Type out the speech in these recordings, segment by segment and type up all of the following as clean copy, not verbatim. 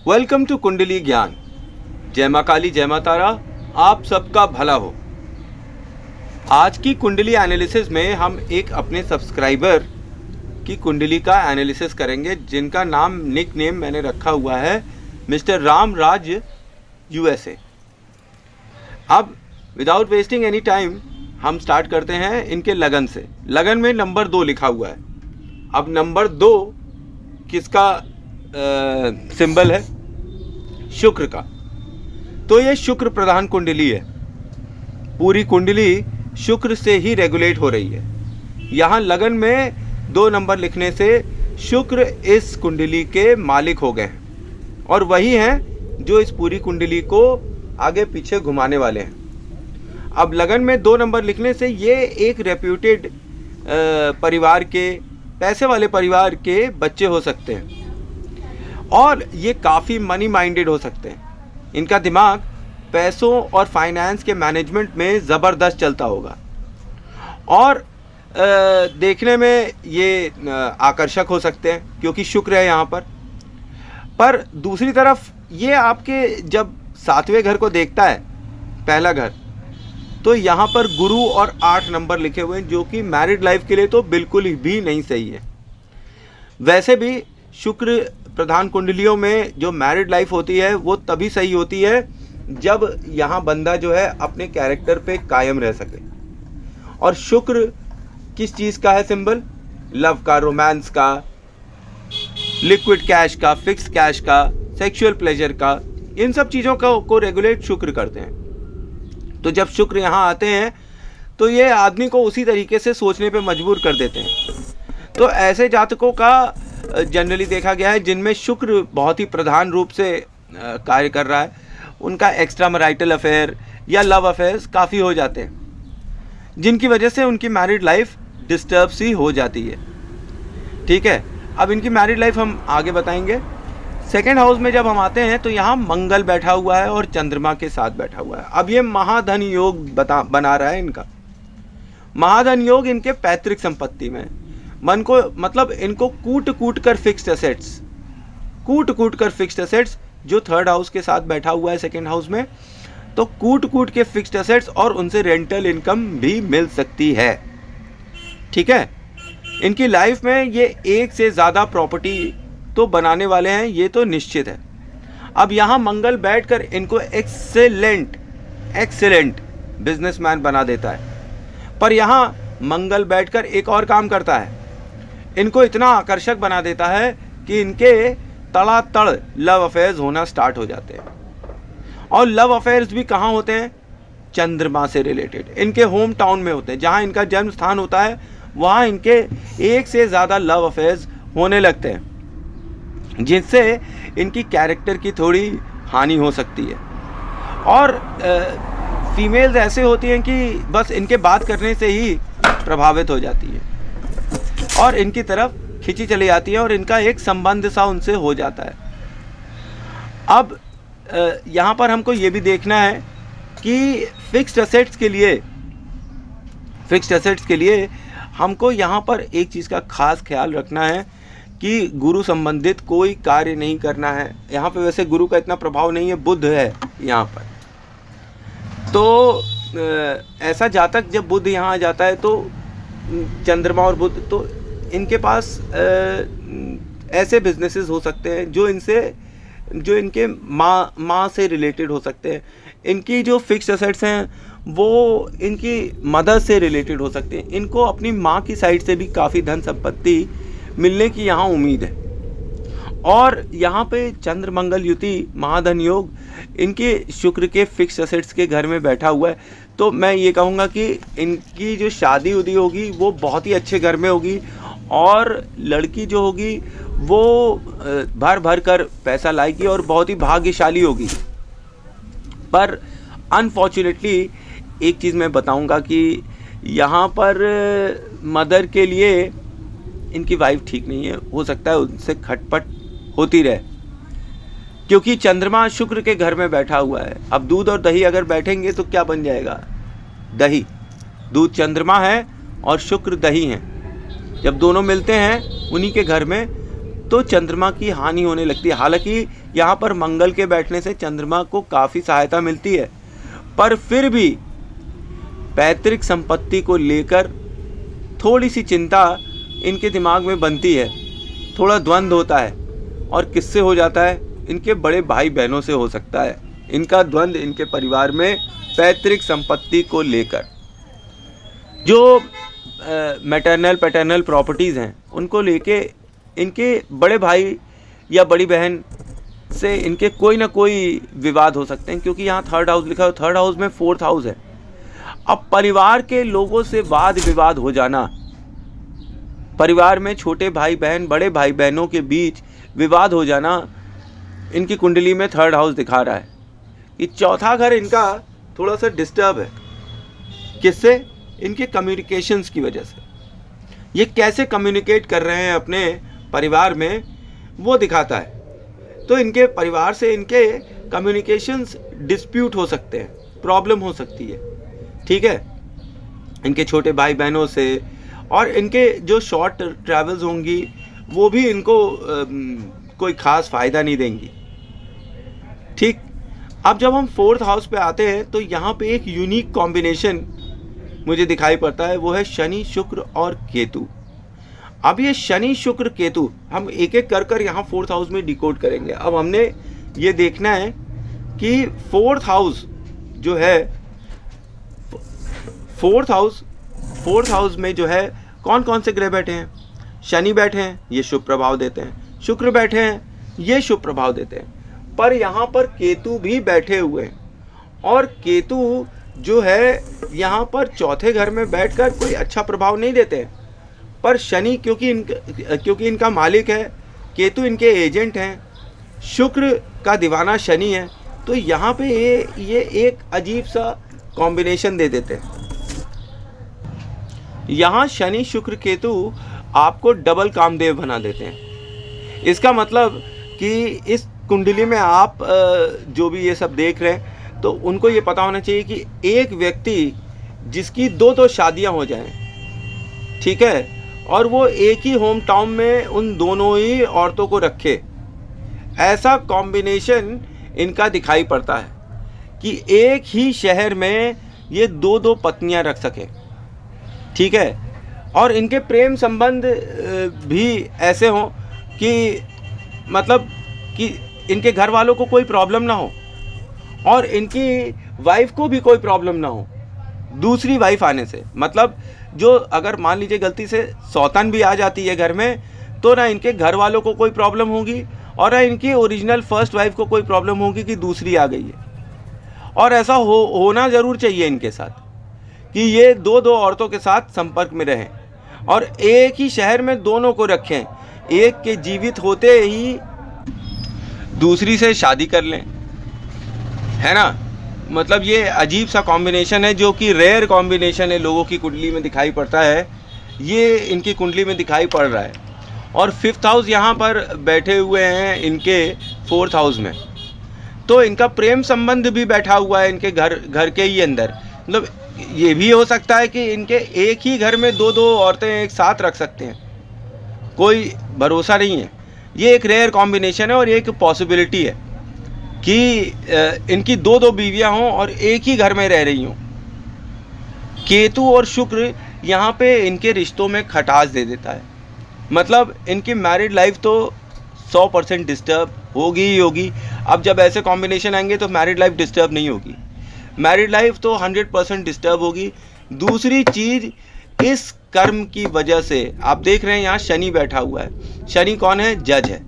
Welcome to कुंडली ज्ञान। जय मां काली, जय मां तारा, आप सबका भला हो। आज की कुंडली एनालिसिस में हम एक अपने सब्सक्राइबर की कुंडली का एनालिसिस करेंगे, जिनका नाम निक नेम मैंने रखा हुआ है मिस्टर राम राज USA। अब विदाउट वेस्टिंग एनी टाइम हम स्टार्ट करते हैं इनके लगन से। लगन में नंबर 2 लिखा हुआ है। अब नंबर 2 किसका सिंबल है? शुक्र का। तो ये शुक्र प्रधान कुंडली है। पूरी कुंडली शुक्र से ही रेगुलेट हो रही है। यहाँ लगन में 2 नंबर लिखने से शुक्र इस कुंडली के मालिक हो गए और वही हैं जो इस पूरी कुंडली को आगे पीछे घुमाने वाले हैं। अब लगन में 2 नंबर लिखने से ये एक रेप्यूटेड परिवार के, पैसे वाले परिवार के बच्चे हो सकते हैं और ये काफ़ी मनी माइंडेड हो सकते हैं। इनका दिमाग पैसों और फाइनेंस के मैनेजमेंट में ज़बरदस्त चलता होगा और देखने में ये आकर्षक हो सकते हैं क्योंकि शुक्र है यहाँ पर दूसरी तरफ ये आपके जब 7वें घर को देखता है, पहला घर, तो यहाँ पर गुरु और 8 नंबर लिखे हुए हैं, जो कि मैरिड लाइफ के लिए तो बिल्कुल भी नहीं सही है। वैसे भी शुक्र प्रधान कुंडलियों में जो मैरिड लाइफ होती है वो तभी सही होती है जब यहाँ बंदा जो है अपने कैरेक्टर पे कायम रह सके। और शुक्र किस चीज़ का है सिंबल? लव का, रोमांस का, लिक्विड कैश का, फिक्स कैश का, सेक्सुअल प्लेजर का, इन सब चीज़ों को रेगुलेट शुक्र करते हैं। तो जब शुक्र यहाँ आते हैं तो ये आदमी को उसी तरीके से सोचने पे मजबूर कर देते हैं। तो ऐसे जातकों का जनरली देखा गया है जिनमें शुक्र बहुत ही प्रधान रूप से कार्य कर रहा है, उनका एक्स्ट्रा मैरिटल अफेयर या लव अफेयर्स काफ़ी हो जाते हैं, जिनकी वजह से उनकी मैरिड लाइफ डिस्टर्ब सी हो जाती है। ठीक है, अब इनकी मैरिड लाइफ हम आगे बताएंगे। सेकेंड हाउस में जब हम आते हैं तो यहाँ मंगल बैठा हुआ है और चंद्रमा के साथ बैठा हुआ है। अब ये महाधन योग बना रहा है इनका। महाधन योग इनके पैतृक संपत्ति में मन को, मतलब इनको कूट कर फिक्स्ड एसेट्स जो 3rd हाउस के साथ बैठा हुआ है सेकेंड हाउस में, तो कूट के फिक्स्ड एसेट्स और उनसे रेंटल इनकम भी मिल सकती है। ठीक है, इनकी लाइफ में ये एक से ज़्यादा प्रॉपर्टी तो बनाने वाले हैं, ये तो निश्चित है। अब यहाँ मंगल बैठकर इनको एक्सेलेंट बिजनेसमैन बना देता है, पर यहाँ मंगल बैठकर एक और काम करता है, इनको इतना आकर्षक बना देता है कि इनके तड़ातड़ लव अफेयर्स होना स्टार्ट हो जाते हैं। और लव अफेयर्स भी कहाँ होते हैं? चंद्रमा से रिलेटेड, इनके होम टाउन में होते हैं, जहाँ इनका जन्म स्थान होता है वहाँ इनके एक से ज़्यादा लव अफेयर्स होने लगते हैं, जिससे इनकी कैरेक्टर की थोड़ी हानि हो सकती है। और फीमेल्स ऐसे होती हैं कि बस इनके बात करने से ही प्रभावित हो जाती है और इनकी तरफ खिंची चली जाती है और इनका एक संबंध सा उनसे हो जाता है। अब यहाँ पर हमको ये भी देखना है कि फिक्स्ड एसेट्स के लिए हमको यहाँ पर एक चीज़ का खास ख्याल रखना है कि गुरु संबंधित कोई कार्य नहीं करना है। यहाँ पे वैसे गुरु का इतना प्रभाव नहीं है, बुध है यहाँ पर। तो ऐसा जातक जब बुध यहाँ आ जाता है तो चंद्रमा और बुध, तो इनके पास ऐसे बिजनेसेस हो सकते हैं जो इनके माँ से रिलेटेड हो सकते हैं। इनकी जो फिक्स्ड एसेट्स हैं वो इनकी मदर से रिलेटेड हो सकते हैं। इनको अपनी माँ की साइड से भी काफ़ी धन संपत्ति मिलने की यहाँ उम्मीद है। और यहाँ पे चंद्र मंगल युति महाधन योग इनके शुक्र के फिक्स एसेट्स के घर में बैठा हुआ है। तो मैं ये कहूँगा कि इनकी जो शादी उदी होगी वो बहुत ही अच्छे घर में होगी और लड़की जो होगी वो भर कर पैसा लाएगी और बहुत ही भाग्यशाली होगी। पर अनफॉर्चुनेटली एक चीज़ मैं बताऊँगा कि यहाँ पर मदर के लिए इनकी वाइफ ठीक नहीं है, हो सकता है उनसे खटपट होती रहे, क्योंकि चंद्रमा शुक्र के घर में बैठा हुआ है। अब दूध और दही अगर बैठेंगे तो क्या बन जाएगा? दही। दूध चंद्रमा है और शुक्र दही है, जब दोनों मिलते हैं उन्हीं के घर में तो चंद्रमा की हानि होने लगती है। हालांकि यहाँ पर मंगल के बैठने से चंद्रमा को काफ़ी सहायता मिलती है, पर फिर भी पैतृक संपत्ति को लेकर थोड़ी सी चिंता इनके दिमाग में बनती है, थोड़ा द्वंद्व होता है। और किससे हो जाता है? इनके बड़े भाई बहनों से हो सकता है इनका द्वंद्व, इनके परिवार में पैतृक संपत्ति को लेकर। जो मैटरनल पैटर्नल प्रॉपर्टीज़ हैं उनको लेके इनके बड़े भाई या बड़ी बहन से इनके कोई ना कोई विवाद हो सकते हैं, क्योंकि यहाँ थर्ड हाउस लिखा है, थर्ड हाउस में फोर्थ हाउस है। अब परिवार के लोगों से वाद विवाद हो जाना, परिवार में छोटे भाई बहन बड़े भाई बहनों के बीच विवाद हो जाना, इनकी कुंडली में थर्ड हाउस दिखा रहा है कि चौथा घर इनका थोड़ा सा डिस्टर्ब है। किससे? इनके कम्युनिकेशंस की वजह से। ये कैसे कम्युनिकेट कर रहे हैं अपने परिवार में, वो दिखाता है। तो इनके परिवार से इनके कम्युनिकेशंस डिस्प्यूट हो सकते हैं, प्रॉब्लम हो सकती है, ठीक है, इनके छोटे भाई बहनों से। और इनके जो शॉर्ट ट्रैवल्स होंगी वो भी इनको कोई ख़ास फ़ायदा नहीं देंगी, ठीक। अब जब हम फोर्थ हाउस पे आते हैं तो यहाँ पे एक यूनिक कॉम्बिनेशन मुझे दिखाई पड़ता है, वो है शनि शुक्र और केतु। अब ये शनि शुक्र केतु हम एक एक कर यहाँ फोर्थ हाउस में डिकोड करेंगे। अब हमने ये देखना है कि फोर्थ हाउस जो है, फोर्थ हाउस में जो है कौन कौन से ग्रह बैठे हैं। शनि बैठे हैं, ये शुभ प्रभाव देते हैं। शुक्र बैठे हैं, ये शुभ प्रभाव देते हैं। पर यहाँ पर केतु भी बैठे हुए हैं, और केतु जो है यहाँ पर चौथे घर में बैठकर कोई अच्छा प्रभाव नहीं देते हैं। पर शनि क्योंकि इनका मालिक है, केतु इनके एजेंट हैं, शुक्र का दीवाना शनि है, तो यहाँ पे ये एक अजीब सा कॉम्बिनेशन दे देते हैं। यहाँ शनि शुक्र केतु आपको डबल कामदेव बना देते हैं। इसका मतलब कि इस कुंडली में आप जो भी ये सब देख रहे हैं तो उनको ये पता होना चाहिए कि एक व्यक्ति जिसकी दो शादियां हो जाएं, ठीक है, और वो एक ही होम टाउन में उन दोनों ही औरतों को रखे, ऐसा कॉम्बिनेशन इनका दिखाई पड़ता है कि एक ही शहर में ये दो पत्नियां रख सके, ठीक है। और इनके प्रेम संबंध भी ऐसे हों कि मतलब कि इनके घर वालों को कोई प्रॉब्लम ना हो और इनकी वाइफ को भी कोई प्रॉब्लम ना हो दूसरी वाइफ आने से। मतलब जो अगर मान लीजिए गलती से सौतन भी आ जाती है घर में, तो ना इनके घर वालों को कोई प्रॉब्लम होगी और ना इनकी ओरिजिनल फर्स्ट वाइफ को कोई प्रॉब्लम होगी कि दूसरी आ गई है। और ऐसा होना ज़रूर चाहिए इनके साथ कि ये दो औरतों के साथ संपर्क में रहें और एक ही शहर में दोनों को रखें, एक के जीवित होते ही दूसरी से शादी कर लें, है ना। मतलब ये अजीब सा कॉम्बिनेशन है जो कि रेयर कॉम्बिनेशन है, लोगों की कुंडली में दिखाई पड़ता है, ये इनकी कुंडली में दिखाई पड़ रहा है। और फिफ्थ हाउस यहाँ पर बैठे हुए हैं इनके फोर्थ हाउस में, तो इनका प्रेम संबंध भी बैठा हुआ है इनके घर के ही अंदर। मतलब ये भी हो सकता है कि इनके एक ही घर में दो औरतें एक साथ रख सकते हैं, कोई भरोसा नहीं है। ये एक रेयर कॉम्बिनेशन है और ये एक पॉसिबिलिटी है कि इनकी दो बीवियां हों और एक ही घर में रह रही हों। केतु और शुक्र यहाँ पे इनके रिश्तों में खटास दे देता है। मतलब इनकी मैरिड लाइफ तो 100% डिस्टर्ब होगी ही होगी। अब जब ऐसे कॉम्बिनेशन आएंगे तो मैरिड लाइफ डिस्टर्ब नहीं होगी, मैरिड लाइफ तो 100% डिस्टर्ब होगी। दूसरी चीज़, इस कर्म की वजह से आप देख रहे हैं यहाँ शनि बैठा हुआ है। शनि कौन है? जज है।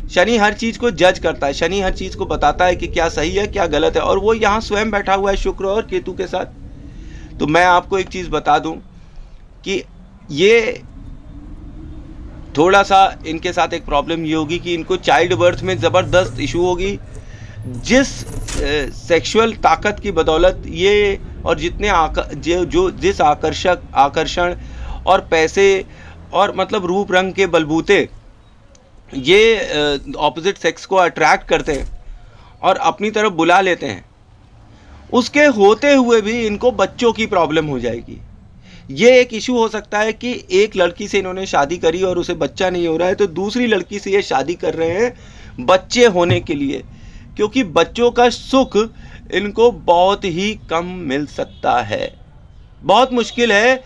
शनि हर चीज़ को जज करता है, शनि हर चीज़ को बताता है कि क्या सही है क्या गलत है, और वो यहाँ स्वयं बैठा हुआ है शुक्र और केतु के साथ। तो मैं आपको एक चीज़ बता दूं कि ये थोड़ा सा इनके साथ एक प्रॉब्लम ये होगी कि इनको चाइल्ड बर्थ में ज़बरदस्त इशू होगी। जिस सेक्सुअल ताकत की बदौलत ये और जिस आकर्षण और पैसे और मतलब रूप रंग के बलबूते ये ऑपोजिट सेक्स को अट्रैक्ट करते हैं और अपनी तरफ बुला लेते हैं, उसके होते हुए भी इनको बच्चों की प्रॉब्लम हो जाएगी। ये एक इशू हो सकता है कि एक लड़की से इन्होंने शादी करी और उसे बच्चा नहीं हो रहा है, तो दूसरी लड़की से ये शादी कर रहे हैं बच्चे होने के लिए, क्योंकि बच्चों का सुख इनको बहुत ही कम मिल सकता है। बहुत मुश्किल है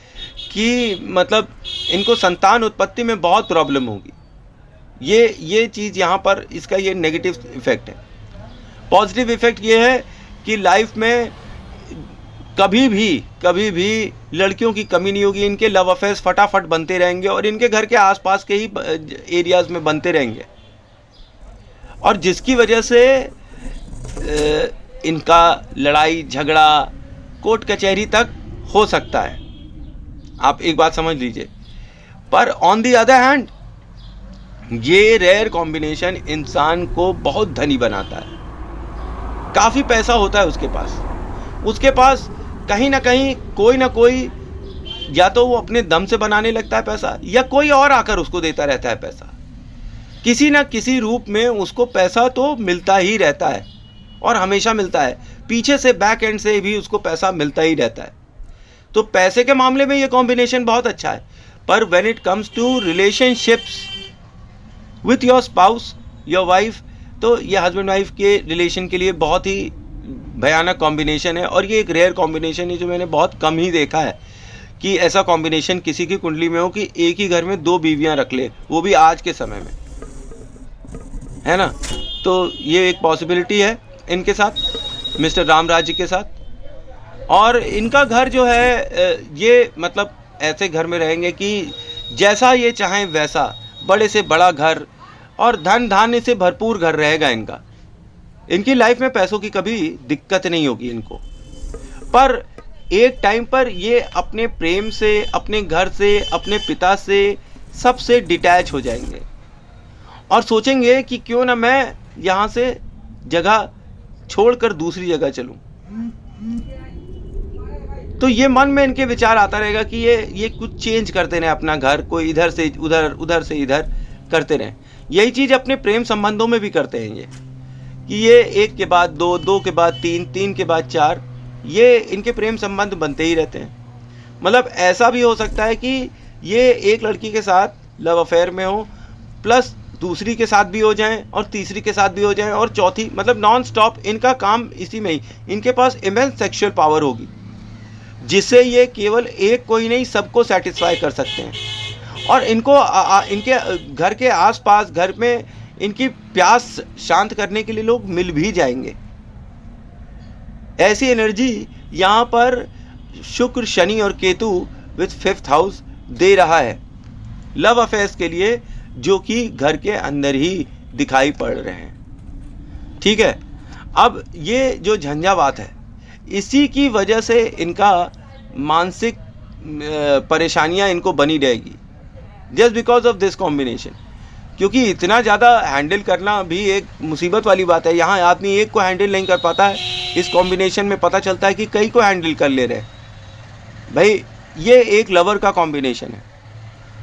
कि मतलब इनको संतान उत्पत्ति में बहुत प्रॉब्लम होगी। ये चीज़ यहाँ पर इसका ये नेगेटिव इफेक्ट है। पॉजिटिव इफेक्ट ये है कि लाइफ में कभी भी लड़कियों की कमी नहीं होगी। इनके लव अफेयर्स फटाफट बनते रहेंगे और इनके घर के आसपास के ही एरियाज़ में बनते रहेंगे, और जिसकी वजह से इनका लड़ाई झगड़ा कोर्ट कचहरी तक हो सकता है। आप एक बात समझ लीजिए। पर ऑन दी अदर हैंड ये रेयर कॉम्बिनेशन इंसान को बहुत धनी बनाता है। काफ़ी पैसा होता है उसके पास कहीं ना कहीं कोई ना कोई, या तो वो अपने दम से बनाने लगता है पैसा, या कोई और आकर उसको देता रहता है पैसा। किसी ना किसी रूप में उसको पैसा तो मिलता ही रहता है और हमेशा मिलता है। पीछे से बैक एंड से भी उसको पैसा मिलता ही रहता है। तो पैसे के मामले में ये कॉम्बिनेशन बहुत अच्छा है। पर when it comes to relationships with your spouse, your wife, तो ये हस्बैंड वाइफ के रिलेशन के लिए बहुत ही भयानक कॉम्बिनेशन है। और ये एक रेयर कॉम्बिनेशन है जो मैंने बहुत कम ही देखा है कि ऐसा कॉम्बिनेशन किसी की कुंडली में हो कि एक ही घर में 2 बीवियां रख ले, वो भी आज के समय में, है ना। तो ये एक पॉसिबिलिटी है इनके साथ, मिस्टर रामराज जी के साथ। और इनका घर जो है ये मतलब ऐसे घर में रहेंगे कि जैसा ये चाहें वैसा, बड़े से बड़ा घर और धन धान्य से भरपूर घर रहेगा इनका। इनकी लाइफ में पैसों की कभी दिक्कत नहीं होगी इनको। पर एक टाइम पर ये अपने प्रेम से, अपने घर से, अपने पिता से, सबसे डिटैच हो जाएंगे और सोचेंगे कि क्यों ना मैं यहाँ से जगह छोड़कर दूसरी जगह चलूँ। तो ये मन में इनके विचार आता रहेगा कि ये कुछ चेंज करते रहें अपना घर, कोई इधर से उधर, उधर से इधर करते रहें। यही चीज़ अपने प्रेम संबंधों में भी करते हैं ये, कि ये 1 के बाद 2, 2 के बाद 3, 3 के बाद 4, ये इनके प्रेम संबंध बनते ही रहते हैं। मतलब ऐसा भी हो सकता है कि ये एक लड़की के साथ लव अफेयर में हो, प्लस दूसरी के साथ भी हो जाएं और तीसरी के साथ भी हो जाएं और चौथी, मतलब नॉन स्टॉप इनका काम इसी में ही। इनके पास इमेंस सेक्सुअल पावर होगी जिससे ये केवल एक को ही नहीं सबको सेटिस्फाई कर सकते हैं। और इनको इनके घर के आसपास, घर में इनकी प्यास शांत करने के लिए लोग मिल भी जाएंगे। ऐसी एनर्जी यहाँ पर शुक्र, शनि और केतु विथ 5th हाउस दे रहा है लव अफेयर्स के लिए, जो कि घर के अंदर ही दिखाई पड़ रहे हैं। ठीक है। अब ये जो झंझावात है, इसी की वजह से इनका मानसिक परेशानियां इनको बनी रहेगी, just because of this combination. क्योंकि इतना ज़्यादा हैंडल करना भी एक मुसीबत वाली बात है। यहाँ आदमी एक को हैंडल नहीं कर पाता है, इस कॉम्बिनेशन में पता चलता है कि कई को हैंडल कर ले रहे हैं। भाई ये एक लवर का कॉम्बिनेशन है,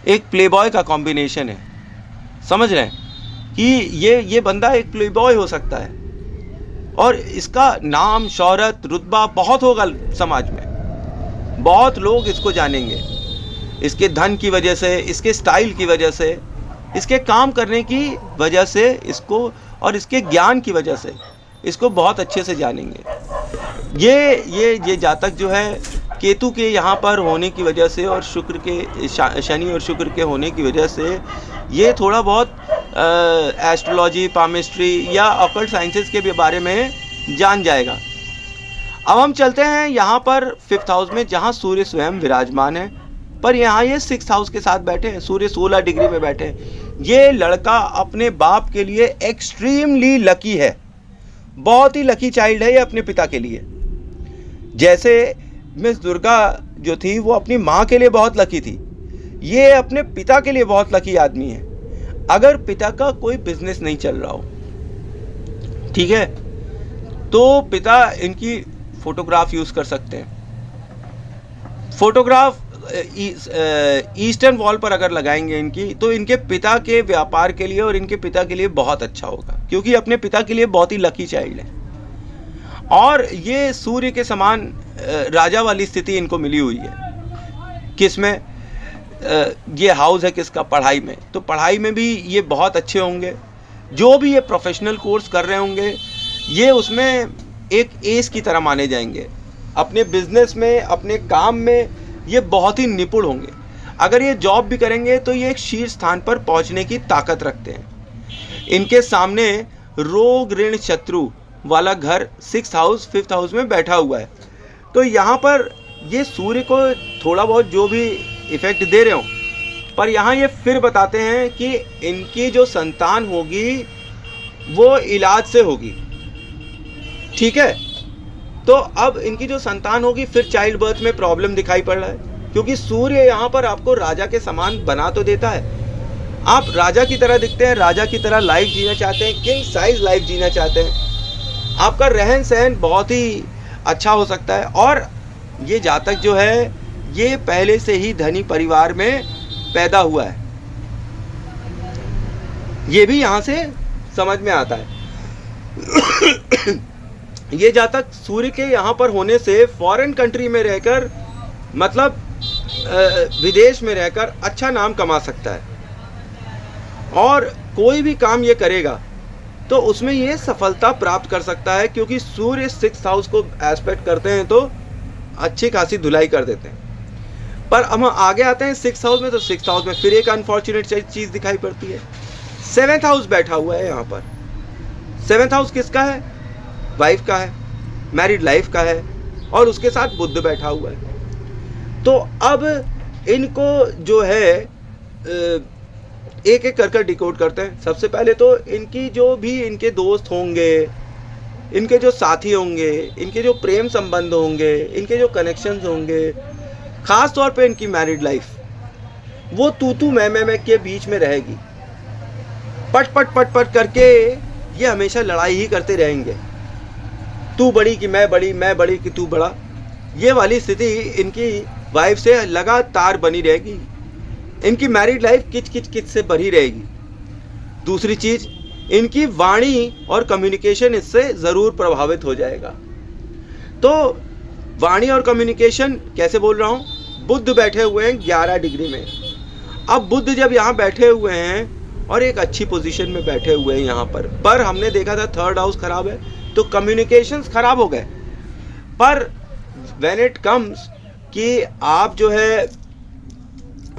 एक प्लेबॉय का कॉम्बिनेशन है। समझ रहे हैं कि ये बंदा एक प्लेबॉय हो सकता है और इसका नाम, शोहरत, रुतबा बहुत होगा समाज में। बहुत लोग इसको जानेंगे इसके धन की वजह से, इसके स्टाइल की वजह से, इसके काम करने की वजह से, इसको और इसके ज्ञान की वजह से इसको बहुत अच्छे से जानेंगे। ये जातक जो है केतु के यहाँ पर होने की वजह से और शुक्र के, शनि और शुक्र के होने की वजह से ये थोड़ा बहुत एस्ट्रोलॉजी, पामिस्ट्री या ऑकल्ट साइंसेस के भी बारे में जान जाएगा। अब हम चलते हैं यहाँ पर 5th हाउस में, जहाँ सूर्य स्वयं विराजमान है। पर यहाँ ये 6th हाउस के साथ बैठे हैं, सूर्य 16 डिग्री में बैठे हैं। ये लड़का अपने बाप के लिए एक्सट्रीमली लकी है, बहुत ही लकी चाइल्ड है ये अपने पिता के लिए। जैसे मिस दुर्गा जो थी वो अपनी माँ के लिए बहुत लकी थी, ये अपने पिता के लिए बहुत लकी आदमी है। अगर पिता का कोई बिजनेस नहीं चल रहा हो, ठीक है, तो पिता इनकी फोटोग्राफ यूज़ कर सकते हैं। फोटोग्राफ ईस्टर्न वॉल पर अगर लगाएंगे इनकी, तो इनके पिता के व्यापार के लिए और इनके पिता के लिए बहुत अच्छा होगा, क्योंकि अपने पिता के लिए बहुत ही लकी चाइल्ड है। और ये सूर्य के समान राजा वाली स्थिति इनको मिली हुई है। किस में ये हाउस है किसका, पढ़ाई में, तो पढ़ाई में भी ये बहुत अच्छे होंगे। जो भी ये प्रोफेशनल कोर्स कर रहे होंगे ये उसमें एक एस की तरह माने जाएंगे। अपने बिजनेस में, अपने काम में ये बहुत ही निपुण होंगे। अगर ये जॉब भी करेंगे तो ये एक शीर्ष स्थान पर पहुंचने की ताकत रखते हैं। इनके सामने रोग ऋण शत्रु वाला घर 6th हाउस 5th हाउस में बैठा हुआ है, तो यहाँ पर ये सूर्य को थोड़ा बहुत जो भी इफेक्ट दे रहे हो, पर यहाँ ये फिर बताते हैं कि इनकी जो संतान होगी वो इलाज से होगी। ठीक है, तो अब इनकी जो संतान होगी फिर चाइल्ड बर्थ में प्रॉब्लम दिखाई पड़ रहा है, क्योंकि सूर्य यहाँ पर आपको राजा के समान बना तो देता है, आप राजा की तरह दिखते हैं, राजा की तरह लाइफ जीना चाहते हैं, किंग साइज लाइफ जीना चाहते हैं, आपका रहन सहन बहुत ही अच्छा हो सकता है। और ये जातक जो है ये पहले से ही धनी परिवार में पैदा हुआ है, ये भी यहाँ से समझ में आता है। ये जातक सूर्य के यहाँ पर होने से फॉरेन कंट्री में रहकर, मतलब विदेश में रहकर अच्छा नाम कमा सकता है, और कोई भी काम ये करेगा तो उसमें ये सफलता प्राप्त कर सकता है, क्योंकि सूर्य 6th हाउस को एस्पेक्ट करते हैं तो अच्छी खासी धुलाई कर देते हैं। पर हम आगे आते हैं 6th हाउस में, तो 6th हाउस में फिर एक अनफॉर्चुनेट चीज़ दिखाई पड़ती है। 7th हाउस बैठा हुआ है यहाँ पर। 7th हाउस किसका है? वाइफ का है, मैरिड लाइफ का है, और उसके साथ बुध बैठा हुआ है। तो अब इनको जो है एक एक कर डिकोड करते हैं। सबसे पहले तो इनकी जो भी इनके दोस्त होंगे, इनके जो साथी होंगे, इनके जो प्रेम संबंध होंगे, इनके जो कनेक्शंस होंगे, ख़ास तौर पे इनकी मैरिड लाइफ, वो तू मैं के बीच में रहेगी। पट पट पट पट करके ये हमेशा लड़ाई ही करते रहेंगे, तू बड़ी कि मैं बड़ी, मैं बड़ी कि तू बड़ा। ये वाली स्थिति इनकी वाइफ से लगातार बनी रहेगी। इनकी मैरिड लाइफ किच किच किच से भरी रहेगी। दूसरी चीज़, इनकी वाणी और कम्युनिकेशन इससे ज़रूर प्रभावित हो जाएगा। तो वाणी और कम्युनिकेशन कैसे बोल रहा हूँ? बुध बैठे हुए हैं 11 डिग्री में। अब बुध जब यहाँ बैठे हुए हैं और एक अच्छी पोजीशन में बैठे हुए हैं यहाँ पर हमने देखा था 3rd हाउस खराब है तो कम्युनिकेशंस खराब हो गए। पर व्हेन इट कम्स कि आप जो है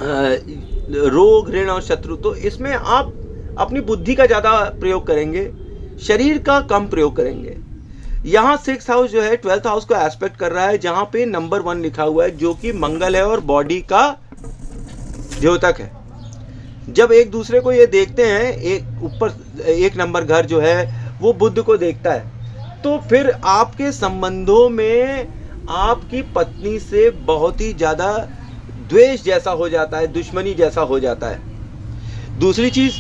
रोग ऋण और शत्रु, तो इसमें आप अपनी बुद्धि का ज़्यादा प्रयोग करेंगे, शरीर का कम प्रयोग करेंगे। यहाँ 6th हाउस जो है 12th हाउस को एस्पेक्ट कर रहा है, जहाँ पे नंबर 1 लिखा हुआ है, जो कि मंगल है और बॉडी का द्योतक है। जब एक दूसरे को ये देखते हैं, एक ऊपर 1 नंबर घर जो है वो बुध को देखता है, तो फिर आपके संबंधों में आपकी पत्नी से बहुत ही ज़्यादा द्वेष जैसा हो जाता है, दुश्मनी जैसा हो जाता है। दूसरी चीज़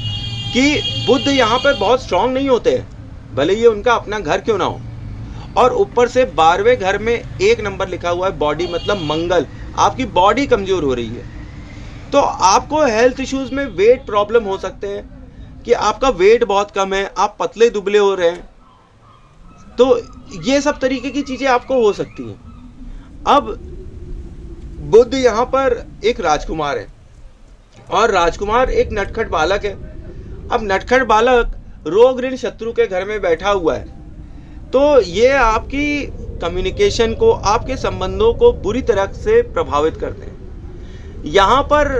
कि बुध यहाँ पर बहुत स्ट्रांग नहीं होते हैं, भले ये उनका अपना घर क्यों ना हो, और ऊपर से 12वें घर में 1 नंबर लिखा हुआ है, बॉडी मतलब मंगल। आपकी बॉडी कमज़ोर हो रही है, तो आपको हेल्थ इश्यूज़ में वेट प्रॉब्लम हो सकते हैं कि आपका वेट बहुत कम है, आप पतले दुबले हो रहे हैं, तो ये सब तरीके की चीज़ें आपको हो सकती हैं। अब बुध यहाँ पर एक राजकुमार है और राजकुमार एक नटखट बालक है। अब नटखट बालक रोग ऋण शत्रु के घर में बैठा हुआ है, तो ये आपकी कम्युनिकेशन को, आपके संबंधों को बुरी तरह से प्रभावित करते हैं। यहाँ पर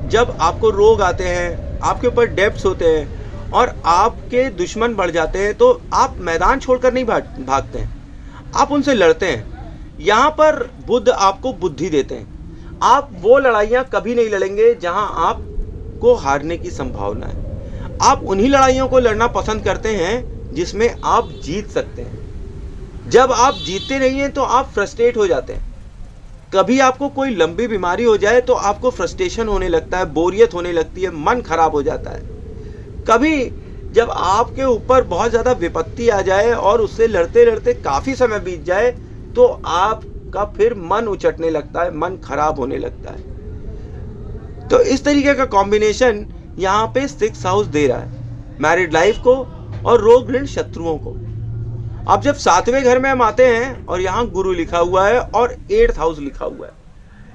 जब आपको रोग आते हैं, आपके ऊपर डेब्ट्स होते हैं और आपके दुश्मन बढ़ जाते हैं, तो आप मैदान छोड़कर नहीं भागते हैं, आप उनसे लड़ते हैं। यहाँ पर बुध आपको बुद्धि देते हैं। आप वो लड़ाइयाँ कभी नहीं लड़ेंगे जहाँ आपको हारने की संभावना है। आप उन्हीं लड़ाइयों को लड़ना पसंद करते हैं जिसमें आप जीत सकते हैं। जब आप जीतते नहीं हैं तो आप फ्रस्ट्रेट हो जाते हैं। कभी आपको कोई लंबी बीमारी हो जाए तो आपको फ्रस्ट्रेशन होने लगता है, बोरियत होने लगती है, मन खराब हो जाता है। कभी जब आपके ऊपर बहुत ज़्यादा विपत्ति आ जाए और उससे लड़ते लड़ते काफ़ी समय बीत जाए तो आपका फिर मन उचटने लगता है, मन खराब होने लगता है। तो इस तरीके का कॉम्बिनेशन यहाँ पे 6th हाउस दे रहा है, मैरिड लाइफ को और रोग ऋण शत्रुओं को। अब जब 7वें घर में हम आते हैं और यहाँ गुरु लिखा हुआ है और 8th हाउस लिखा हुआ है,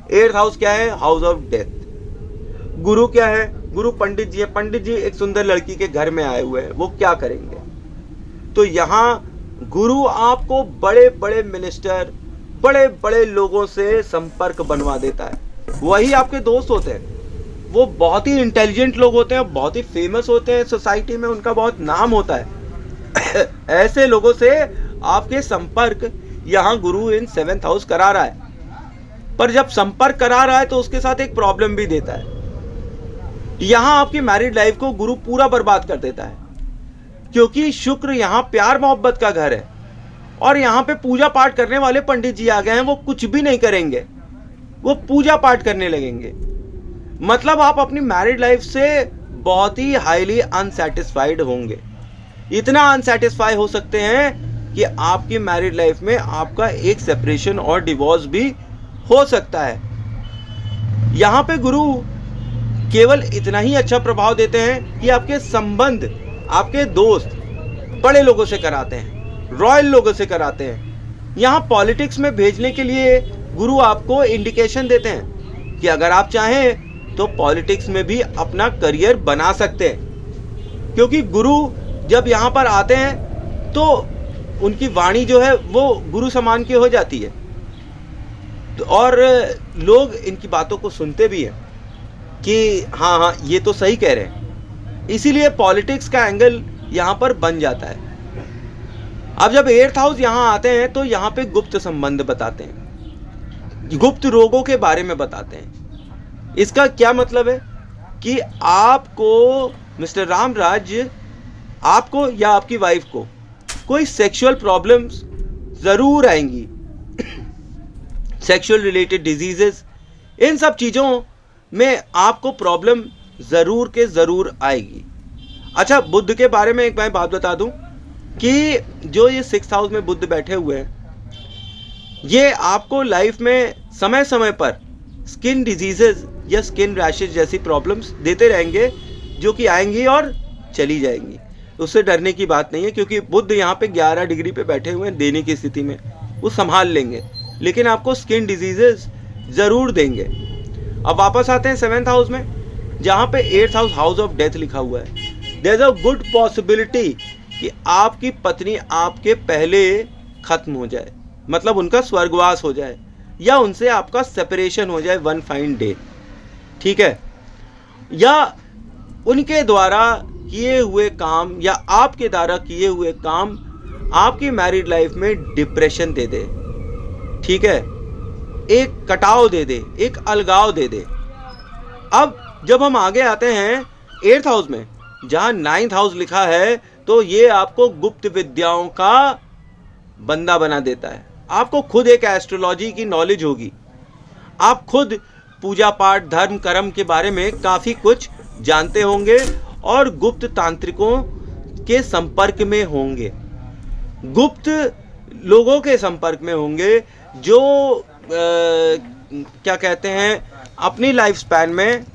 8th हाउस क्या है? House of death. गुरु क्या है? गुरु पंडित जी है। पंडित जी एक सुंदर लड़की के घर में आए हुए हैं, वो क्या करेंगे? तो यहाँ गुरु आपको बड़े बड़े मिनिस्टर, बड़े बड़े लोगों से संपर्क बनवा देता है। वही आपके दोस्त होते हैं, वो बहुत ही इंटेलिजेंट लोग होते हैं, बहुत ही फेमस होते हैं सोसाइटी में, उनका बहुत नाम होता है। ऐसे लोगों से आपके संपर्क यहाँ गुरु इन 7th हाउस करा रहा है। पर जब संपर्क करा रहा है तो उसके साथ एक प्रॉब्लम भी देता है। यहाँ आपकी मैरिड लाइफ को गुरु पूरा बर्बाद कर देता है, क्योंकि शुक्र यहाँ प्यार मोहब्बत का घर है और यहाँ पे पूजा पाठ करने वाले पंडित जी आ गए हैं। वो कुछ भी नहीं करेंगे, वो पूजा पाठ करने लगेंगे। मतलब आप अपनी मैरिड लाइफ से बहुत ही हाईली अनसेटिस्फाइड होंगे। इतना अनसेटिस्फाई हो सकते हैं कि आपकी मैरिड लाइफ में आपका एक सेपरेशन और डिवोर्स भी हो सकता है। यहाँ पे गुरु केवल इतना ही अच्छा प्रभाव देते हैं कि आपके संबंध आपके दोस्त बड़े लोगों से कराते हैं, रॉयल लोगों से कराते हैं। यहाँ पॉलिटिक्स में भेजने के लिए गुरु आपको इंडिकेशन देते हैं कि अगर आप चाहें तो पॉलिटिक्स में भी अपना करियर बना सकते हैं, क्योंकि गुरु जब यहाँ पर आते हैं तो उनकी वाणी जो है वो गुरु समान की हो जाती है और लोग इनकी बातों को सुनते भी हैं कि हाँ हाँ ये तो सही कह रहे हैं। इसीलिए पॉलिटिक्स का एंगल यहाँ पर बन जाता है। अब जब 8th हाउस यहाँ आते हैं तो यहाँ पे गुप्त संबंध बताते हैं, गुप्त रोगों के बारे में बताते हैं। इसका क्या मतलब है कि आपको मिस्टर रामराज, आपको या आपकी वाइफ को कोई सेक्सुअल प्रॉब्लम्स ज़रूर आएंगी, सेक्सुअल रिलेटेड डिजीजेस, इन सब चीज़ों में आपको प्रॉब्लम ज़रूर के ज़रूर आएगी। अच्छा, बुध के बारे में एक मैं बात बता दूं कि जो ये 6th हाउस में बुध बैठे हुए हैं, ये आपको लाइफ में समय समय पर स्किन डिजीजेस या स्किन रैशेज जैसी प्रॉब्लम्स देते रहेंगे, जो कि आएंगी और चली जाएंगी। उससे डरने की बात नहीं है, क्योंकि बुध यहाँ पे 11 डिग्री पे बैठे हुए हैं देने की स्थिति में, वो संभाल लेंगे, लेकिन आपको स्किन डिजीजेस ज़रूर देंगे। अब वापस आते हैं 7th हाउस में, जहाँ पे 8th house house of death लिखा हुआ है। There is a good possibility कि आपकी पत्नी आपके पहले खत्म हो जाए, मतलब उनका स्वर्गवास हो जाए, या उनसे आपका सेपरेशन हो जाए वन फाइन डे, ठीक है, या उनके द्वारा किए हुए काम या आपके द्वारा किए हुए काम आपकी मैरिड लाइफ में डिप्रेशन दे दे, ठीक है, एक कटाव दे दे, एक अलगाव दे दे। अब जब हम आगे आते हैं 8th हाउस में, जहां 9th हाउस लिखा है, तो ये आपको गुप्त विद्याओं का बंदा बना देता है। आपको खुद एक एस्ट्रोलॉजी की नॉलेज होगी, आप खुद पूजा पाठ धर्म कर्म के बारे में काफ़ी कुछ जानते होंगे और गुप्त तांत्रिकों के संपर्क में होंगे, गुप्त लोगों के संपर्क में होंगे, जो क्या कहते हैं, अपनी लाइफ स्पैन में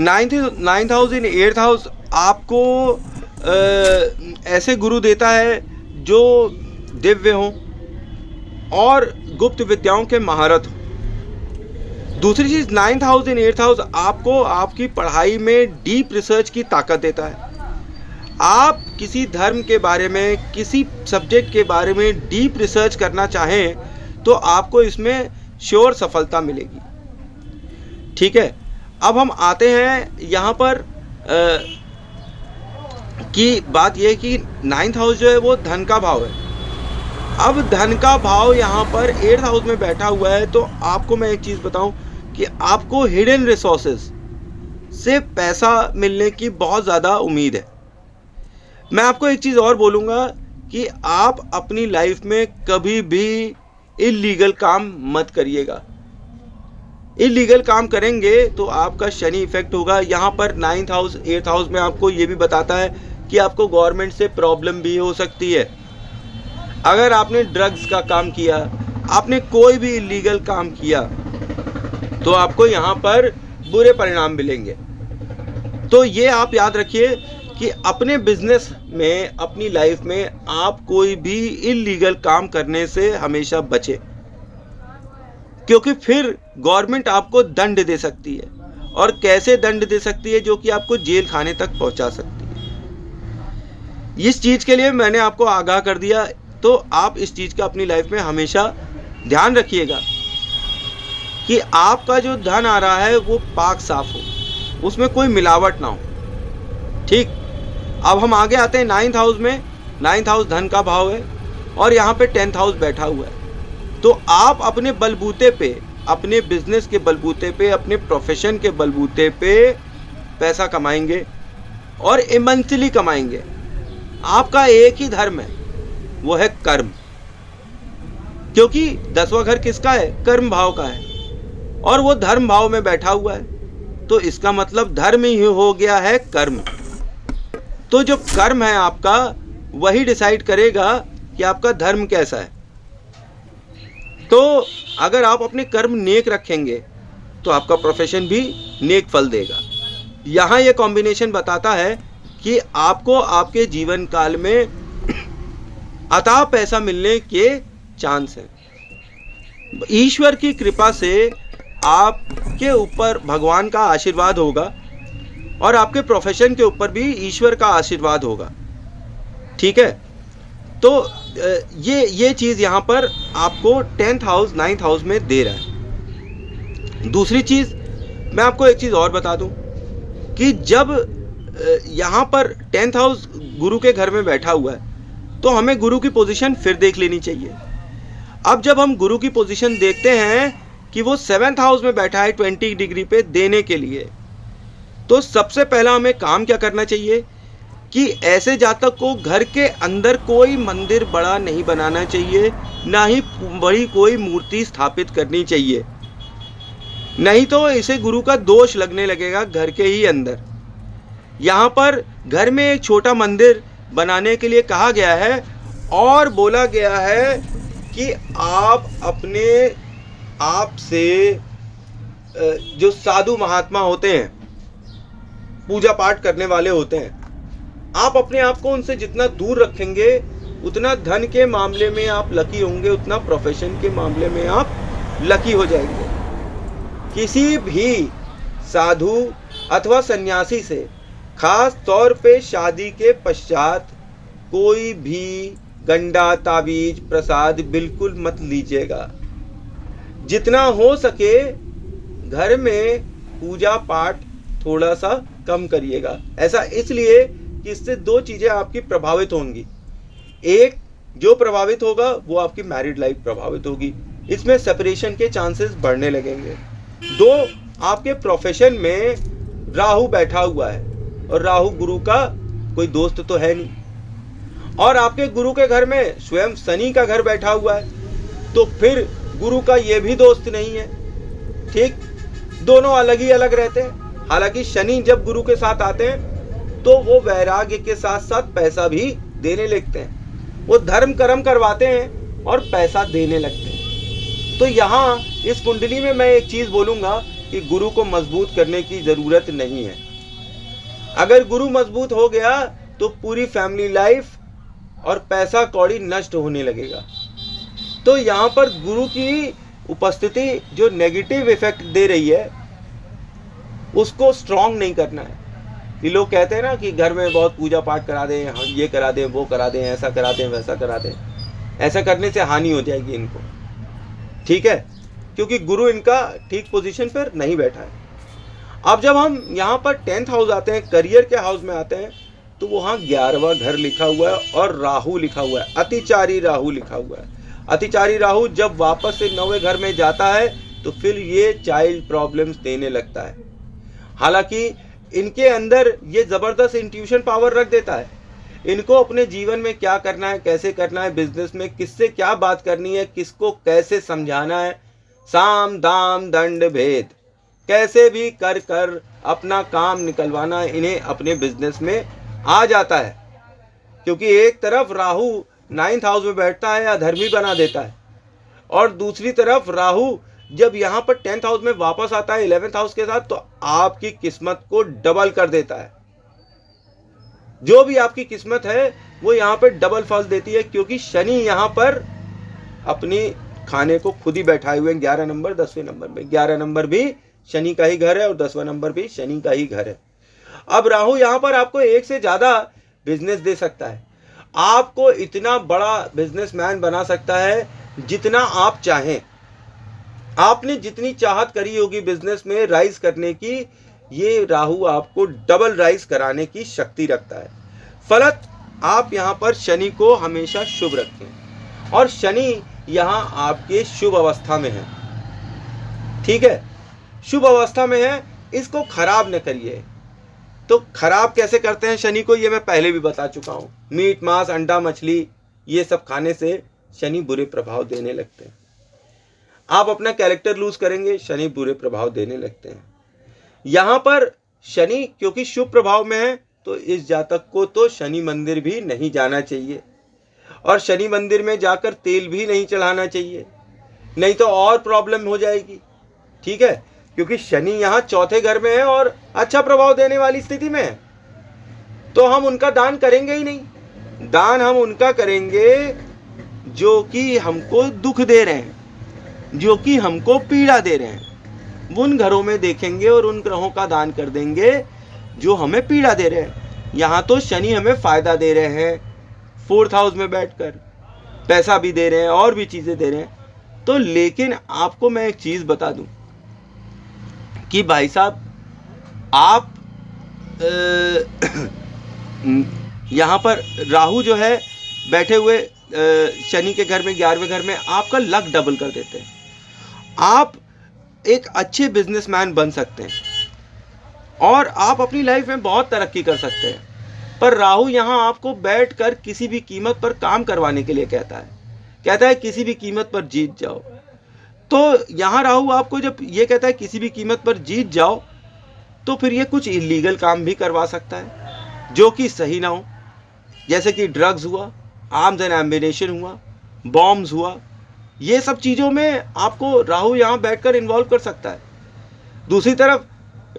9th house in 8th house आपको ऐसे गुरु देता है जो दिव्य हों और गुप्त विद्याओं के महारत हो। दूसरी चीज़, 9th house in 8th house आपको आपकी पढ़ाई में डीप रिसर्च की ताकत देता है। आप किसी धर्म के बारे में, किसी सब्जेक्ट के बारे में डीप रिसर्च करना चाहें तो आपको इसमें श्योर सफलता मिलेगी, ठीक है। अब हम आते हैं यहाँ पर की बात यह कि 9th हाउस जो है वो धन का भाव है। अब धन का भाव यहाँ पर 8th हाउस में बैठा हुआ है, तो आपको मैं एक चीज़ बताऊं कि आपको हिडन रिसोर्सेज से पैसा मिलने की बहुत ज़्यादा उम्मीद है। मैं आपको एक चीज़ और बोलूँगा कि आप अपनी लाइफ में कभी भी इल्लीगल काम मत करिएगा। इल्लीगल काम करेंगे तो आपका शनि इफेक्ट होगा। यहाँ पर 9th हाउस 8th हाउस में आपको ये भी बताता है कि आपको गवर्नमेंट से प्रॉब्लम भी हो सकती है। अगर आपने ड्रग्स का काम किया, आपने कोई भी इल्लीगल काम किया, तो आपको यहाँ पर बुरे परिणाम मिलेंगे। तो ये आप याद रखिए कि अपने बिजनेस में, अपनी लाइफ में आप कोई भी इल्लीगल काम करने से हमेशा बचें। क्योंकि फिर गवर्नमेंट आपको दंड दे सकती है, और कैसे दंड दे सकती है, जो कि आपको जेल खाने तक पहुंचा सकती है। इस चीज़ के लिए मैंने आपको आगाह कर दिया, तो आप इस चीज़ का अपनी लाइफ में हमेशा ध्यान रखिएगा कि आपका जो धन आ रहा है वो पाक साफ हो, उसमें कोई मिलावट ना हो। ठीक, अब हम आगे आते हैं 9th हाउस में। 9th हाउस धन का भाव है और यहाँ पे 10th हाउस बैठा हुआ है। तो आप अपने बलबूते पे, अपने बिजनेस के बलबूते पे, अपने प्रोफेशन के बलबूते पे पैसा कमाएंगे और इमेंसली कमाएंगे। आपका एक ही धर्म है, वो है कर्म। क्योंकि 10वां घर किसका है? कर्म भाव का है, और वो धर्म भाव में बैठा हुआ है, तो इसका मतलब धर्म ही हो गया है कर्म। तो जो कर्म है आपका, वही डिसाइड करेगा कि आपका धर्म कैसा है। तो अगर आप अपने कर्म नेक रखेंगे तो आपका प्रोफेशन भी नेक फल देगा। यहाँ ये कॉम्बिनेशन बताता है कि आपको आपके जीवन काल में अथाह पैसा मिलने के चांस हैं। ईश्वर की कृपा से आपके ऊपर भगवान का आशीर्वाद होगा और आपके प्रोफेशन के ऊपर भी ईश्वर का आशीर्वाद होगा। ठीक है, तो ये चीज़ यहाँ पर आपको 10th हाउस 9th हाउस में दे रहा है। दूसरी चीज़ मैं आपको एक चीज़ और बता दूँ कि जब यहाँ पर 10th हाउस गुरु के घर में बैठा हुआ है, तो हमें गुरु की पोजीशन फिर देख लेनी चाहिए। अब जब हम गुरु की पोजीशन देखते हैं कि वो 7th हाउस में बैठा है 20 डिग्री पे देने के लिए, तो सबसे पहला हमें काम क्या करना चाहिए कि ऐसे जातक को घर के अंदर कोई मंदिर बड़ा नहीं बनाना चाहिए, ना ही बड़ी कोई मूर्ति स्थापित करनी चाहिए, नहीं तो इसे गुरु का दोष लगने लगेगा घर के ही अंदर। यहाँ पर घर में एक छोटा मंदिर बनाने के लिए कहा गया है और बोला गया है कि आप अपने आप से जो साधु महात्मा होते हैं, पूजा पाठ करने वाले होते हैं, आप अपने आप को उनसे जितना दूर रखेंगे उतना धन के मामले में आप लकी होंगे, उतना प्रोफेशन के मामले में आप लकी हो जाएंगे। किसी भी साधु अथवा सन्यासी से खास तौर पे शादी के पश्चात कोई भी गंडा, ताबीज, प्रसाद बिल्कुल मत लीजिएगा। जितना हो सके घर में पूजा पाठ थोड़ा सा कम करिएगा। ऐसा इसलिए कि इससे दो चीज़ें आपकी प्रभावित होंगी। एक जो प्रभावित होगा वो आपकी मैरिड लाइफ प्रभावित होगी, इसमें सेपरेशन के चांसेस बढ़ने लगेंगे। दो, आपके प्रोफेशन में राहु बैठा हुआ है और राहु गुरु का कोई दोस्त तो है नहीं, और आपके गुरु के घर में स्वयं शनि का घर बैठा हुआ है, तो फिर गुरु का ये भी दोस्त नहीं है। ठीक, दोनों अलग ही अलग रहते हैं। हालांकि शनि जब गुरु के साथ आते हैं तो वो वैराग्य के साथ साथ पैसा भी देने लगते हैं, वो धर्म कर्म करवाते हैं और पैसा देने लगते हैं। तो यहाँ इस कुंडली में मैं एक चीज बोलूंगा कि गुरु को मजबूत करने की जरूरत नहीं है। अगर गुरु मजबूत हो गया तो पूरी फैमिली लाइफ और पैसा कौड़ी नष्ट होने लगेगा। तो यहाँ पर गुरु की उपस्थिति जो नेगेटिव इफेक्ट दे रही है उसको स्ट्रांग नहीं करना है। ये लोग कहते हैं ना कि घर में बहुत पूजा पाठ करा दें, ये करा दें, वो करा दें, ऐसा करा दें, वैसा करा दें। ऐसा करने से हानि हो जाएगी इनको। ठीक है, क्योंकि गुरु इनका ठीक पोजीशन पर नहीं बैठा है। अब जब हम यहाँ पर 10th हाउस आते हैं, करियर के हाउस में आते हैं, तो वहाँ 11वां घर लिखा हुआ है और राहु लिखा हुआ है, अतिचारी राहु लिखा हुआ है। अतिचारी राहु जब वापस से 9वें घर में जाता है तो फिर ये चाइल्ड प्रॉब्लम्स देने लगता है। हालांकि इनके अंदर ये जबरदस्त इंट्यूशन पावर रख देता है। इनको अपने जीवन में क्या करना है, कैसे करना है, बिजनेस में किससे क्या बात करनी है, किसको कैसे समझाना है, साम दाम दंड भेद कैसे भी कर कर अपना काम निकलवाना इन्हें अपने बिजनेस में आ जाता है। क्योंकि एक तरफ राहु 9th हाउस में बैठता है, अधर्मी बना देता है, और दूसरी तरफ राहु जब यहाँ पर 10th हाउस में वापस आता है 11th हाउस के साथ, तो आपकी किस्मत को डबल कर देता है। जो भी आपकी किस्मत है वो यहाँ पर डबल फल देती है, क्योंकि शनि यहाँ पर अपनी खाने को खुद ही बैठाए हुए हैं 11 नंबर 10वें नंबर में। 11 नंबर भी शनि का ही घर है और 10वां नंबर भी शनि का ही घर है। अब राहु यहाँ पर आपको एक से ज़्यादा बिजनेस दे सकता है, आपको इतना बड़ा बिजनेसमैन बना सकता है जितना आप चाहें। आपने जितनी चाहत करी होगी बिजनेस में राइज करने की, ये राहु आपको डबल राइज कराने की शक्ति रखता है। फलत आप यहाँ पर शनि को हमेशा शुभ रखें, और शनि यहाँ आपके शुभ अवस्था में है, ठीक है, शुभ अवस्था में है, इसको खराब न करिए। तो खराब कैसे करते हैं शनि को, ये मैं पहले भी बता चुका हूँ। मीट मांस अंडा मछली ये सब खाने से शनि बुरे प्रभाव देने लगते हैं। आप अपना कैरेक्टर लूज करेंगे, शनि बुरे प्रभाव देने लगते हैं। यहाँ पर शनि क्योंकि शुभ प्रभाव में है, तो इस जातक को तो शनि मंदिर भी नहीं जाना चाहिए, और शनि मंदिर में जाकर तेल भी नहीं चढ़ाना चाहिए, नहीं तो और प्रॉब्लम हो जाएगी, ठीक है, क्योंकि शनि यहाँ चौथे घर में है और अच्छा प्रभाव देने वाली स्थिति में है। तो हम उनका दान करेंगे ही नहीं। दान हम उनका करेंगे जो कि हमको दुख दे रहे हैं, जो कि हमको पीड़ा दे रहे हैं, उन घरों में देखेंगे और उन ग्रहों का दान कर देंगे जो हमें पीड़ा दे रहे हैं। यहाँ तो शनि हमें फायदा दे रहे हैं, 4th हाउस में बैठकर पैसा भी दे रहे हैं और भी चीजें दे रहे हैं। तो लेकिन आपको मैं एक चीज बता दूं कि भाई साहब, आप यहाँ पर राहु जो है बैठे हुए शनि के घर में 11वें घर में आपका लक डबल कर देते हैं। आप एक अच्छे बिजनेसमैन बन सकते हैं और आप अपनी लाइफ में बहुत तरक्की कर सकते हैं, पर राहु यहाँ आपको बैठकर किसी भी कीमत पर काम करवाने के लिए कहता है किसी भी कीमत पर जीत जाओ। तो यहाँ राहु आपको जब ये कहता है किसी भी कीमत पर जीत जाओ, तो फिर ये कुछ इलीगल काम भी करवा सकता है जो कि सही ना हो, जैसे कि ड्रग्स हुआ, आर्म्स एंड एम्बिनेशन हुआ, बॉम्ब्स हुआ, ये सब चीज़ों में आपको राहु यहाँ बैठकर इन्वॉल्व कर सकता है। दूसरी तरफ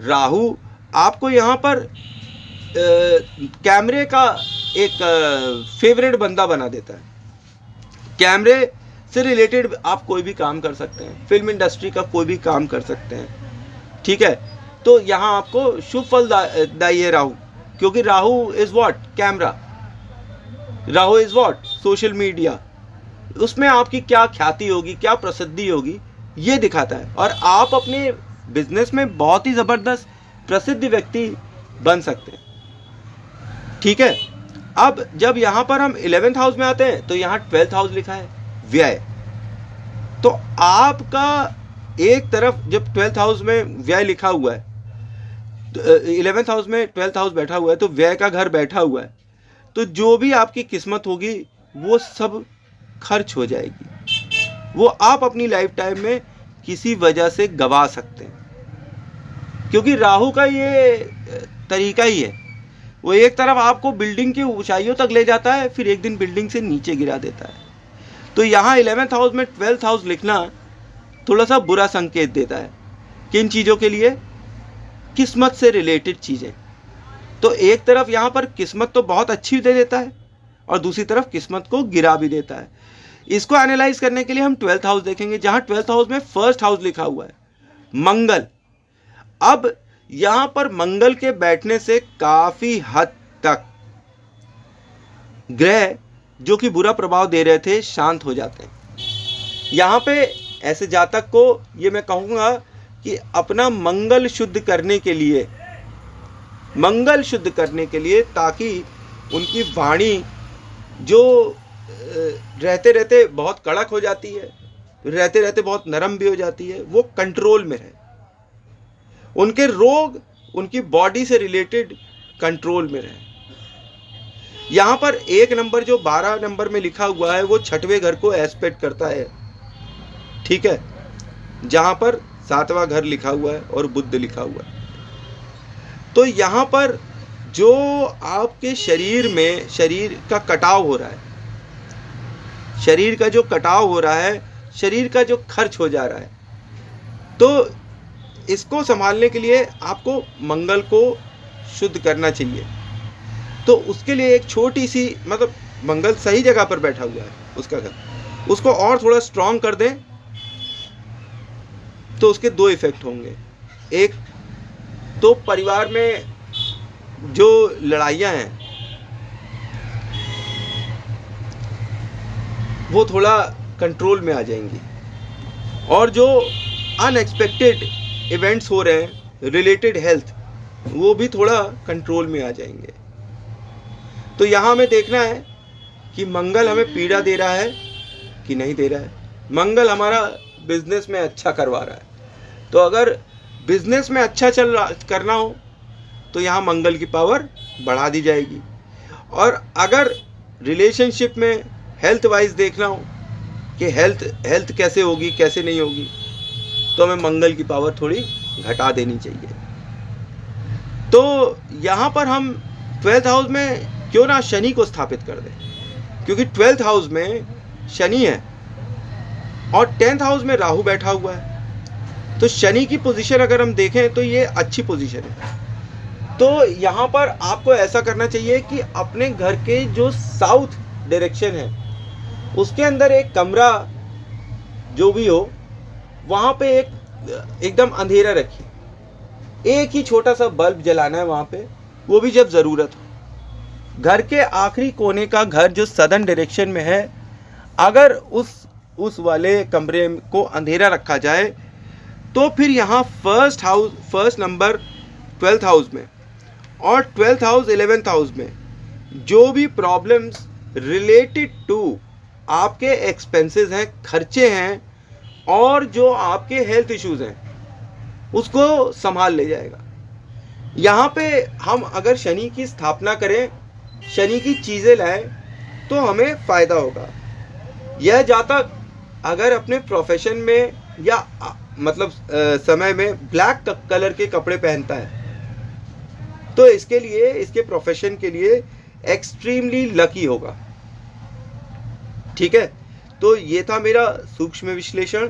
राहु आपको यहाँ पर कैमरे का एक फेवरेट बंदा बना देता है। कैमरे से रिलेटेड आप कोई भी काम कर सकते हैं, फिल्म इंडस्ट्री का कोई भी काम कर सकते हैं, ठीक है। तो यहाँ आपको शुभ फल दाई है राहु, क्योंकि Rahu is what, camera, Rahu is what, social media, उसमें आपकी क्या ख्याति होगी, क्या प्रसिद्धि होगी, ये दिखाता है। और आप अपने बिजनेस में बहुत ही जबरदस्त प्रसिद्ध व्यक्ति बन सकते हैं, ठीक है। अब जब यहाँ पर हम 11th हाउस में आते हैं तो यहाँ 12th हाउस लिखा है व्यय। तो आपका एक तरफ जब 12th हाउस में व्यय लिखा हुआ है, 11th हाउस में 12th हाउस बैठा हुआ है, तो व्यय का घर बैठा हुआ है, तो जो भी आपकी किस्मत होगी वो सब खर्च हो जाएगी, वो आप अपनी लाइफ टाइम में किसी वजह से गवा सकते हैं, क्योंकि राहु का ये तरीका ही है। वो एक तरफ आपको बिल्डिंग की ऊंचाइयों तक ले जाता है, फिर एक दिन बिल्डिंग से नीचे गिरा देता है। तो यहाँ 11th हाउस में 12th हाउस लिखना थोड़ा सा बुरा संकेत देता है। किन चीज़ों के लिए? किस्मत से रिलेटेड चीज़ें। तो एक तरफ यहाँ पर किस्मत तो बहुत अच्छी दे देता है और दूसरी तरफ किस्मत को गिरा भी देता है। इसको एनालाइज करने के लिए हम 12th हाउस देखेंगे, जहाँ 12th हाउस में 1st हाउस लिखा हुआ है मंगल। अब यहाँ पर मंगल के बैठने से काफ़ी हद तक ग्रह जो कि बुरा प्रभाव दे रहे थे शांत हो जाते हैं। यहाँ पे ऐसे जातक को ये मैं कहूँगा कि अपना मंगल शुद्ध करने के लिए, ताकि उनकी वाणी जो रहते रहते बहुत कड़क हो जाती है, रहते रहते बहुत नरम भी हो जाती है, वो कंट्रोल में रहे। उनके रोग उनकी बॉडी से रिलेटेड कंट्रोल में रहे। यहाँ पर 1 नंबर जो 12 नंबर में लिखा हुआ है वो 6वें घर को एस्पेक्ट करता है, ठीक है, जहाँ पर 7वां घर लिखा हुआ है और बुध लिखा हुआ है। तो यहाँ पर जो आपके शरीर में शरीर का कटाव हो रहा है, शरीर का जो कटाव हो रहा है, शरीर का जो खर्च हो जा रहा है, तो इसको संभालने के लिए आपको मंगल को शुद्ध करना चाहिए। तो उसके लिए एक छोटी सी, मतलब मंगल सही जगह पर बैठा हुआ है उसका घर, उसको और थोड़ा स्ट्रॉन्ग कर दें तो उसके दो इफ़ेक्ट होंगे। एक तो परिवार में जो लड़ाइयाँ हैं वो थोड़ा कंट्रोल में आ जाएंगी, और जो अनएक्सपेक्टेड इवेंट्स हो रहे हैं रिलेटेड हेल्थ, वो भी थोड़ा कंट्रोल में आ जाएंगे। तो यहाँ हमें देखना है कि मंगल हमें पीड़ा दे रहा है कि नहीं दे रहा है। मंगल हमारा बिजनेस में अच्छा करवा रहा है, तो अगर बिजनेस में अच्छा करना हो तो यहाँ मंगल की पावर बढ़ा दी जाएगी। और अगर रिलेशनशिप में हेल्थ वाइज देखना हो कि हेल्थ कैसे होगी कैसे नहीं होगी, तो हमें मंगल की पावर थोड़ी घटा देनी चाहिए। तो यहाँ पर हम 12th हाउस में क्यों ना शनि को स्थापित कर दें, क्योंकि 12th हाउस में शनि है और 10th हाउस में राहु बैठा हुआ है। तो शनि की पोजीशन अगर हम देखें तो ये अच्छी पोजीशन है। तो यहाँ पर आपको ऐसा करना चाहिए कि अपने घर के जो साउथ डायरेक्शन है उसके अंदर एक कमरा जो भी हो, वहाँ पे एकदम अंधेरा रखिए। एक ही छोटा सा बल्ब जलाना है वहाँ पे, वो भी जब ज़रूरत हो। घर के आखिरी कोने का घर जो सदर्न डायरेक्शन में है, अगर उस वाले कमरे को अंधेरा रखा जाए तो फिर यहाँ फर्स्ट नंबर 12th हाउस में और 12th हाउस 11th हाउस में जो भी प्रॉब्लम्स रिलेटेड टू आपके एक्सपेंसेस हैं, खर्चे हैं, और जो आपके हेल्थ इश्यूज हैं, उसको संभाल ले जाएगा। यहाँ पे हम अगर शनि की स्थापना करें, शनि की चीज़ें लाएं, तो हमें फ़ायदा होगा। यह जातक अगर अपने प्रोफेशन में या मतलब समय में ब्लैक कलर के कपड़े पहनता है, तो इसके प्रोफेशन के लिए एक्सट्रीमली लकी होगा। ठीक है, तो ये था मेरा सूक्ष्म विश्लेषण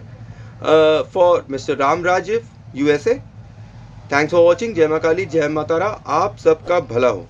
for mister Ram Rajiv USA। Thanks for watching. जय मां काली, जय मां तारा। आप सबका भला हो।